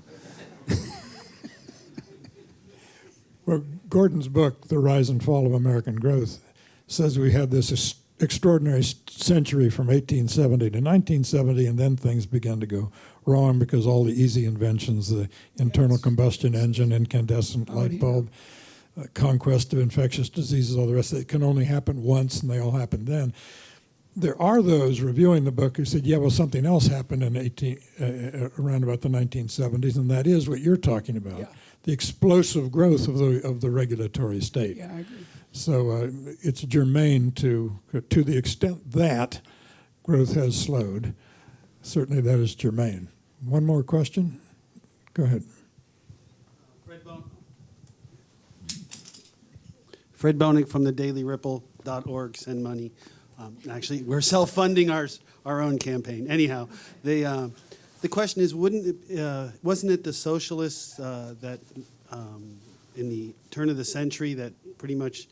Well, Gordon's book, The Rise and Fall of American Growth, says we had this extraordinary century from 1870 to 1970, and then things began to go wrong because all the easy inventions, the internal combustion engine, incandescent light bulb, conquest of infectious diseases, all the rest of it can only happen once, and they all happen then. There are those reviewing the book who said, yeah, well, something else happened in around about the 1970s, and that is what you're talking about, the explosive growth of the regulatory state. Yeah, I agree. So it's germane to the extent that growth has slowed. Certainly that is germane. One more question? Go ahead. Fred Bonig from the dailyripple.org, send money. Actually, we're self-funding our own campaign. Anyhow, the question is, wasn't it the socialists that in the turn of the century that pretty much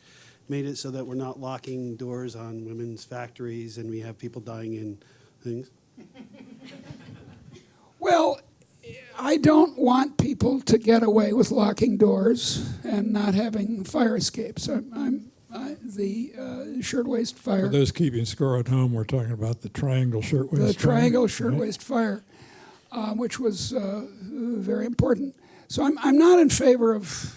made it so that we're not locking doors on women's factories and we have people dying in things? Well, I don't want people to get away with locking doors and not having fire escapes. The shirtwaist fire. For those keeping score at home, we're talking about the triangle shirtwaist fire. The triangle shirtwaist fire, which was very important. So I'm not in favor of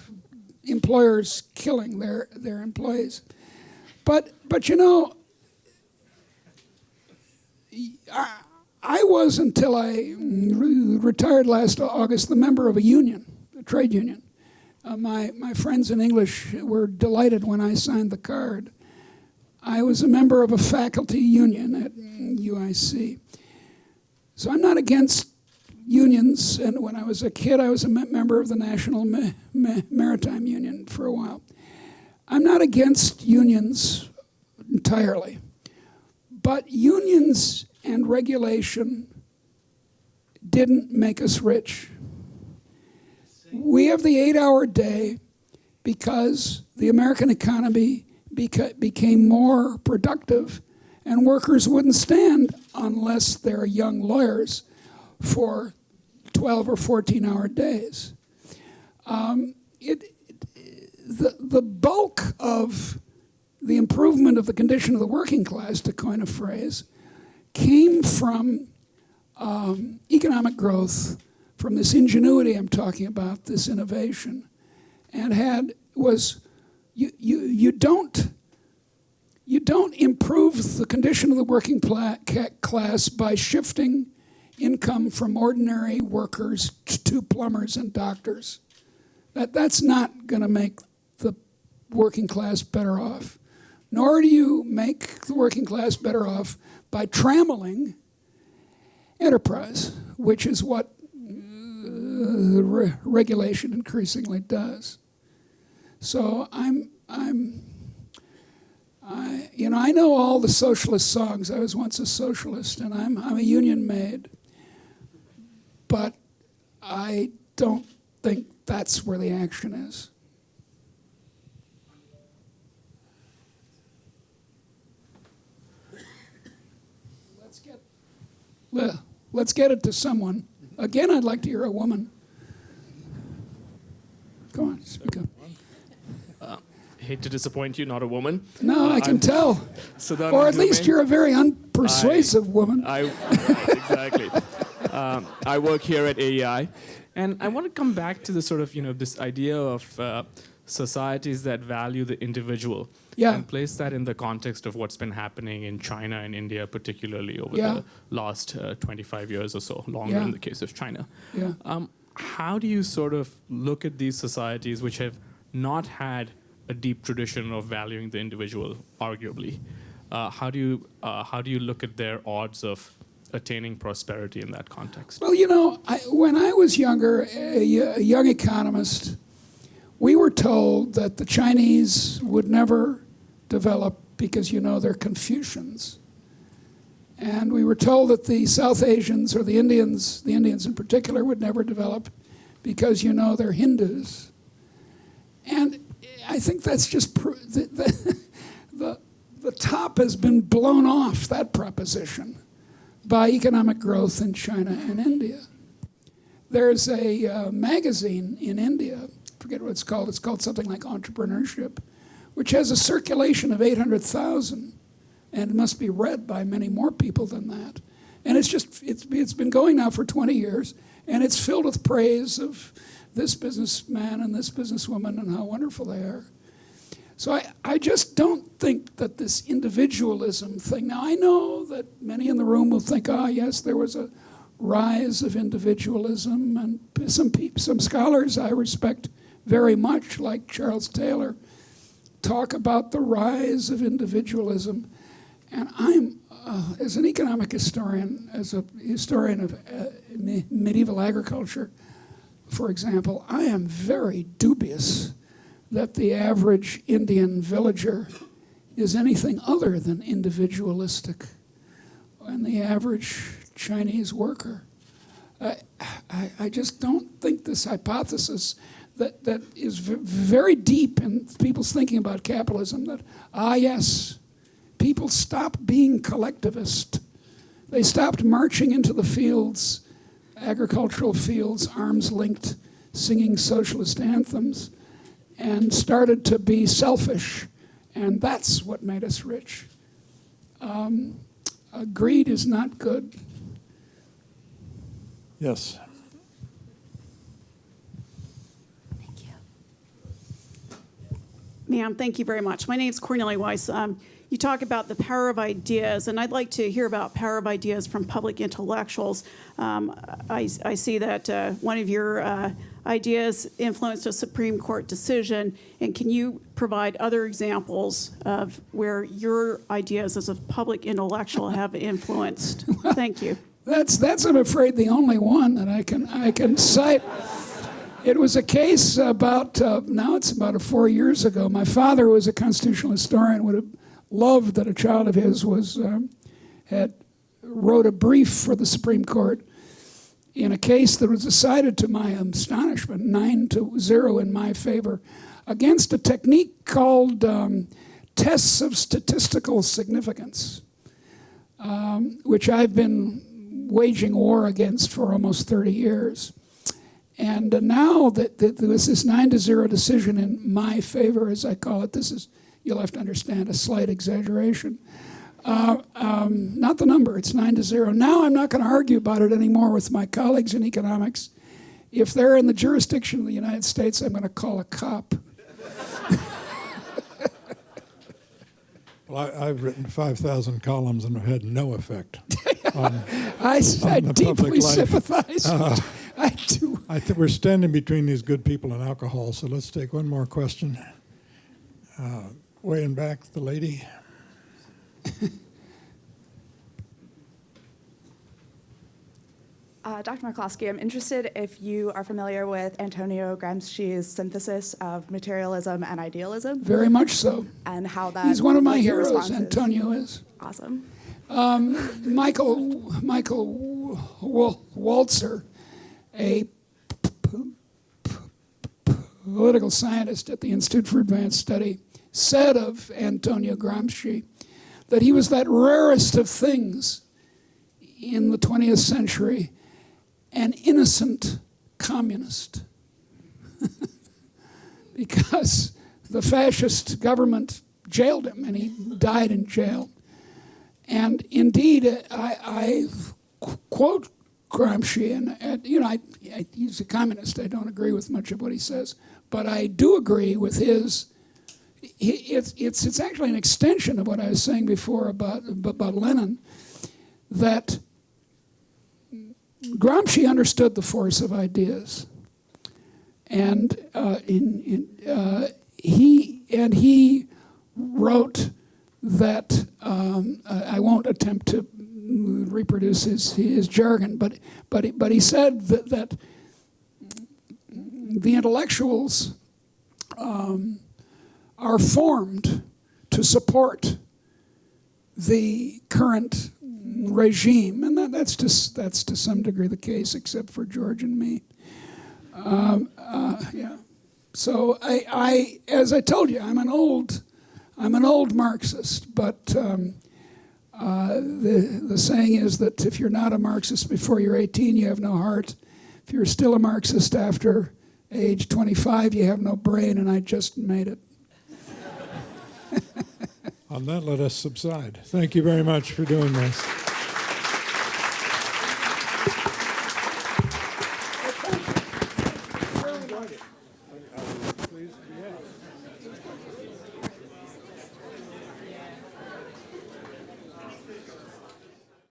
employers killing their employees. But you know, I was, until I retired last August, the member of a union, a trade union. My friends in English were delighted when I signed the card. I was a member of a faculty union at UIC. So I'm not against unions, and when I was a kid, I was a member of the National Maritime Union for a while. I'm not against unions entirely, but unions and regulation didn't make us rich. We have the 8-hour day because the American economy became more productive, and workers wouldn't stand unless they're young lawyers for 12 or 14-hour days. The bulk of the improvement of the condition of the working class, to coin a phrase, came from economic growth, from this ingenuity I'm talking about, this innovation, and you don't improve the condition of the working class by shifting income from ordinary workers to plumbers and doctors. That's not going to make the working class better off. Nor do you make the working class better off by trammeling enterprise, which is what regulation increasingly does. So I know all the socialist songs. I was once a socialist, and I'm a union maid. But I don't think that's where the action is. Let's get it to someone. Again, I'd like to hear a woman. Go on, speak up. Hate to disappoint you, not a woman. No, I can tell. Saddam Or at least Hussein. you're a very unpersuasive woman. Right, exactly. I work here at AEI, and I want to come back to the sort of, this idea of societies that value the individual, Yeah. and place that in the context of what's been happening in China and India, particularly over Yeah. the last 25 years or so, longer Yeah. in the case of China. Yeah. How do you sort of look at these societies which have not had a deep tradition of valuing the individual, arguably? How do you look at their odds of attaining prosperity in that context? Well, when I was younger, a young economist, we were told that the Chinese would never develop because, they're Confucians. And we were told that the South Asians, or the Indians in particular, would never develop because, they're Hindus. And I think that's just the top has been blown off that proposition by economic growth in China and India. There's a magazine in India, I forget what it's called. It's called something like Entrepreneurship, which has a circulation of 800,000, and it must be read by many more people than that. And it's been going now for 20 years, and it's filled with praise of this businessman and this businesswoman and how wonderful they are. So I just don't think that this individualism thing. Now, I know that many in the room will think, yes, there was a rise of individualism, and some scholars I respect very much, like Charles Taylor, talk about the rise of individualism. And I'm, as an economic historian, as a historian of medieval agriculture, for example, I am very dubious that the average Indian villager is anything other than individualistic, and the average Chinese worker. I just don't think this hypothesis that is very deep in people's thinking about capitalism, that, yes, people stopped being collectivist. They stopped marching into the fields, agricultural fields, arms linked, singing socialist anthems, and started to be selfish. And that's what made us rich. Greed is not good. Yes. Ma'am, thank you very much. My name is Cornelia Weiss. You talk about the power of ideas, and I'd like to hear about power of ideas from public intellectuals. I see that one of your ideas influenced a Supreme Court decision, and can you provide other examples of where your ideas as a public intellectual have influenced? Thank you. That's I'm afraid the only one that I can cite. It was a case about now it's about 4 years ago. My father was a constitutional historian. Would have loved that a child of his had wrote a brief for the Supreme Court in a case that was decided, to my astonishment, 9-0 in my favor, against a technique called tests of statistical significance, which I've been waging war against for almost 30 years. And now that there was this 9-0 decision in my favor, as I call it, this is, you'll have to understand, a slight exaggeration. Not the number, it's 9-0. Now I'm not going to argue about it anymore with my colleagues in economics. If they're in the jurisdiction of the United States, I'm going to call a cop. Well, I've written 5,000 columns and have had no effect on I the deeply public life. sympathize. I do. I think we're standing between these good people and alcohol, so let's take one more question. Way in back, the lady. Dr. McCloskey, I'm interested if you are familiar with Antonio Gramsci's synthesis of materialism and idealism Very much so. and how that. He's one of my what your heroes, response is. Antonio is. Awesome. Michael Walzer, a political scientist at the Institute for Advanced Study, said of Antonio Gramsci that he was that rarest of things in the 20th century, an innocent communist. Because the fascist government jailed him and he died in jail. And indeed, I quote Gramsci, and he's a communist. I don't agree with much of what he says, but I do agree with his. It's actually an extension of what I was saying before about Lenin, that Gramsci understood the force of ideas, and he wrote that I won't attempt to reproduce his jargon, but he said that the intellectuals are formed to support the current regime, and that's to some degree the case, except for George and me. Yeah. So I, as I told you, I'm an old Marxist, but the saying is that if you're not a Marxist before you're 18, you have no heart. If you're still a Marxist after age 25, you have no brain, and I just made it. On that, let us subside. Thank you very much for doing this.